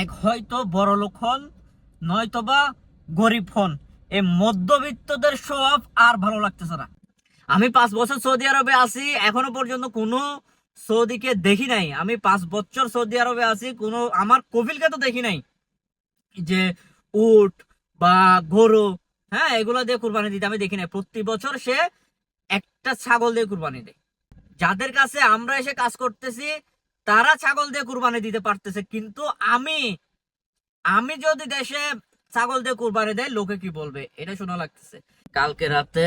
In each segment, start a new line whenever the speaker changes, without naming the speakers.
এক হয়তো বড় লোক হন, নয়তোবা গরিব হন। এই মধ্যবিত্তদের শো অফ আর ভালো লাগতেছে না। আমি 5 বছর সৌদি আরবে আছি, এখনো পর্যন্ত কোনো সৌদিকে দেখি নাই। আমি 5 বছর সৌদি আরবে আছি, কোনো আমার কফিলকে তো দেখি নাই যে উট বা গরু, হ্যাঁ, এগুলা দিয়ে কুরবানি দিতে আমি দেখি নাই। প্রতি বছর সে একটা ছাগল দিয়ে কুরবানি দেয়। যাদের কাছে আমরা এসে কাজ করতেছি তারা ছাগল দিয়ে কুরবানি দিতে পারতেছে, কিন্তু আমি আমি যদি দেশে ছাগল দিয়ে কুরবানি দেয় লোকে কি বলবে, এটা শোনা লাগতেছে। কালকে রাতে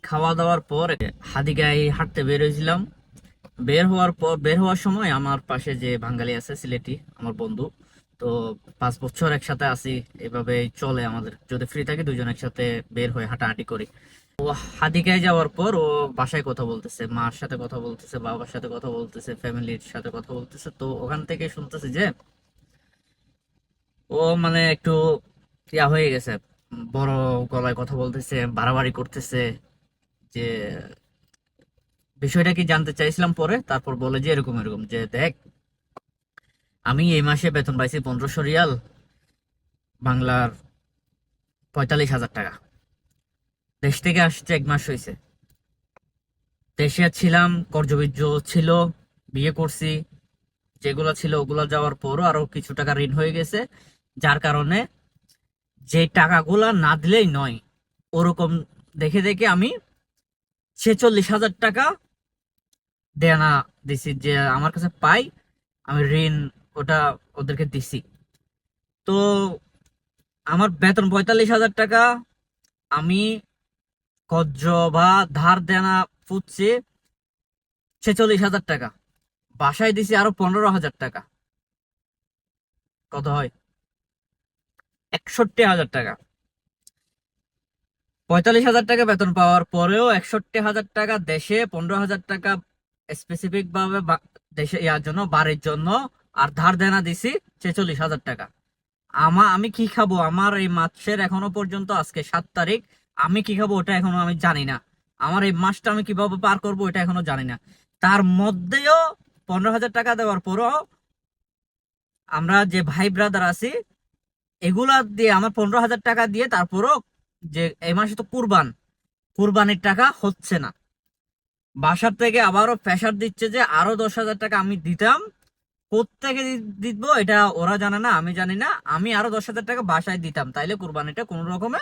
খাওয়া দাওয়ার পর হাদিগায় হাঁটতে বের হয়েছিলাম। বের হওয়ার সময় আমার পাশে যে বাঙালি আছে, সিলেটি আমার বন্ধু, তো 5 বছর একসাথে আছি, এভাবে চলে আমাদের। যদি ফ্রি থাকি দুজন একসাথে বের হয়ে হাঁটাহাঁটি করি। ও হাদিকায় যাওয়ার পর ও বাসায় কথা বলতেছে, মার সাথে কথা বলতেছে, বাবার সাথে কথা বলতেছে, ফ্যামিলির সাথে কথা বলতেছে। তো ওখান থেকে শুনতেছে যে ও মানে একটু ইয়া হয়ে গেছে, বড় গলায় কথা বলতেছে, বাড়াবাড়ি করতেছে। যে বিষয়টা কি জানতে চাইছিলাম পরে, তারপর বলে যে এরকম এরকম, যে দেখ, আমি এই মাসে বেতন পাইছি 1500 রিয়াল, বাংলার 45,000 টাকা। দেশ থেকে আসছে 1 মাস হয়েছে। দেশে ছিলাম, কর্মবীর্য ছিল, বিয়ে করছি, যেগুলো ছিল ওগুলো যাওয়ার পরও আরো কিছু টাকা ঋণ হয়ে গেছে। যার কারণে যে টাকাগুলা না দিলেই নয়, ওরকম দেখে দেখে আমি 46,000 টাকা দেনা দিছি, যে আমার কাছে পাই আমি ঋণ, ওটা ওদেরকে দিছি। তো আমার বেতন 45,000 টাকা, আমি কর্জ বা ধার দেনা ফুটছে 46,000 টাকা, বাসায় দিছি আরো 15,000 টাকা। কত হয়? 61,000 টাকা। 45,000 টাকা বেতন পাওয়ার পরেও 61,000 টাকা দেশে, 15,000 টাকা স্পেসিফিক ভাবে দেশে ইয়ার জন্য, বাড়ির জন্য, আর ধার দেনা দিছি 46,000 টাকা। আমি কি খাবো? আমার এই মাসের এখনো পর্যন্ত, আজকে 7 তারিখ, আমি কি খাবো ওটা এখনো আমি জানি না। আমার এই মাসটা আমি কিভাবে পার করবো এটা এখনো জানি না। তার মধ্যেও 15,000 টাকা দেওয়ার পরও আমরা যে ভাই ব্রাদার আছি, এগুলা দিয়ে আমার 15,000 টাকা দিয়ে তারপরও, যে এই মাসে তো কুরবানির টাকা হচ্ছে না। বাসার থেকে আবারও প্রেশার দিচ্ছে যে আরো 10,000 টাকা আমি দিতাম। কোত্থেকে দিব এটা ওরা জানে না, আমি জানি না। আমি আরো 10,000 টাকা বাসায় দিতাম, তাইলে কুরবানিটা কোনো রকমে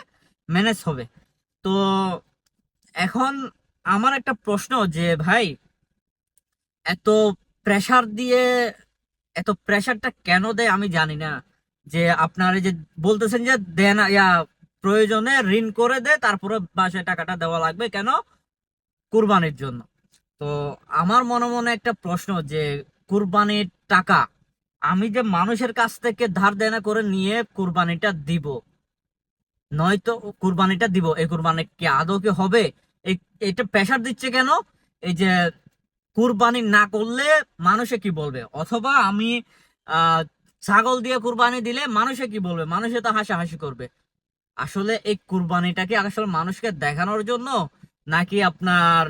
ম্যানেজ হবে। তো এখন আমার একটা প্রশ্ন, যে ভাই, এত প্রেসার দিয়ে, এত প্রেসারটা কেন দেয় আমি জানি না। যে আপনার এই যে বলতেছেন যে দেন ইয়া, প্রয়োজনে ঋণ করে দেয়, তারপরে বাসায় টাকাটা দেওয়া লাগবে কেন? কুরবানির জন্য। তো আমার মনে মনে একটা প্রশ্ন, যে কুরবানির টাকা আমি যে মানুষের কাছ থেকে ধার দেনা করে নিয়ে কুরবানিটা দিব, নয়তো কুরবানিটা দিব, এই কুরবানি কি আদৌ কি হবে? এই এটা প্রেসার দিচ্ছে কেন? এই যে কুরবানি না করলে মানুষে কি বলবে, অথবা আমি আহ ছাগল দিয়ে কুরবানি দিলে মানুষে কি বলবে, মানুষে তো হাসাহাসি করবে। আসলে এই কুরবানিটাকে আসলে মানুষকে দেখানোর জন্য, নাকি আপনার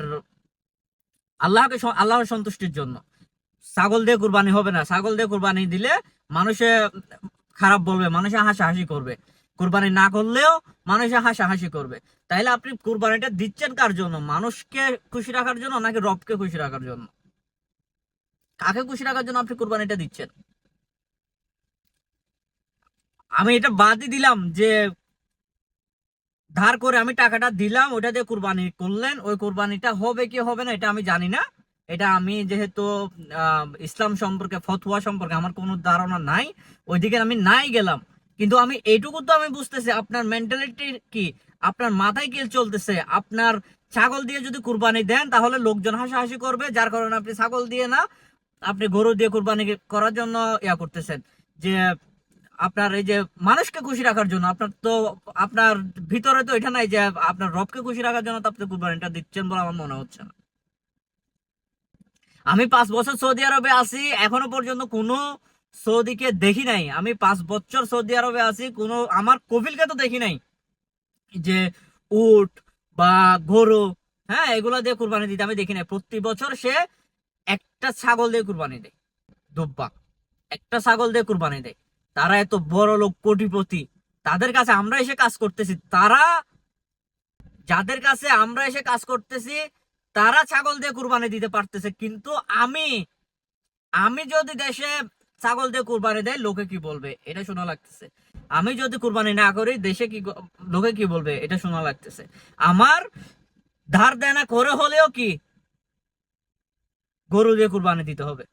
আল্লাহর সন্তুষ্টির জন্য? ছাগল দিয়ে কুরবানি হবে না, ছাগল দিয়ে কুরবানি দিলে মানুষে খারাপ বলবে, মানুষে হাসাহাসি করবে। কুরবানি না করলেও মানুষে হাসাহাসি করবে। তাইলে আপনি কুরবানিটা দিচ্ছেন কার জন্য? মানুষকে খুশি রাখার জন্য, নাকি রবকে খুশি রাখার জন্য? কাকে খুশি রাখার জন্য আপনি কুরবানিটা দিচ্ছেন? আমি এটা বাদই দিলাম যে ধার করে আমি টাকাটা দিলাম, ওটা দিয়ে কুরবানি করলেন, ওই কুরবানিটা হবে কি হবে না এটা আমি জানি না। এটা আমি যেহেতু ইসলাম সম্পর্কে, ফতোয়া সম্পর্কে আমার কোনো ধারণা নাই, ওইদিকে আমি নাই গেলাম। কিন্তু আমি এইটুকু তো আমি বুঝতেছি আপনার মেন্টালিটি কি, আপনার মাথায় কি চলতেছে। আপনার ছাগল দিয়ে যদি কুরবানি দেন তাহলে লোকজন হাসাহাসি করবে, যার কারণে আপনি ছাগল দিয়ে না, আপনি গরু দিয়ে কুরবানি করার জন্য ইয়া করতেছেন। যে আপনার এই যে মানুষকে খুশি রাখার জন্য, আপনার তো আপনার ভিতরে তো এটা নাই যে আপনার রবকে খুশি রাখার জন্য তো আপনি কুরবানিটা দিচ্ছেন বলে আমার মনে হচ্ছে না। আমি 5 বছর সৌদি আরবে আছি, এখনো পর্যন্ত কোনো সৌদিকে দেখি নাই। আমি 5 বছর সৌদি আরবে আছি, কোনো আমার কফিলকে তো দেখি নাই যে উট বা গরু, হ্যাঁ, এগুলা দিয়ে কুরবানি দিতে আমি দেখি নাই। প্রতি বছর সে একটা ছাগল দিয়ে কুরবানি দেয়, দুব্বা, একটা ছাগল দিয়ে কুরবানি দেয়। তারা এত বড় লোক, কোটিপতি, তাদের কাছে আমরা এসে কাজ করতেছি, যাদের কাছে আমরা এসে কাজ করতেছি তারা ছাগল দিয়ে কুরবানি দিতে পারতেছে, কিন্তু আমি আমি যদি দেশে ছাগল দিয়ে কুরবানি দেয় লোকে কি বলবে এটা শোনা লাগতেছে। আমি যদি কুরবানি না করি দেশে লোকে কি বলবে এটা শোনা লাগতেছে। আমার ধার দেনা করে হলেও কি গরু দিয়ে কুরবানি দিতে হবে।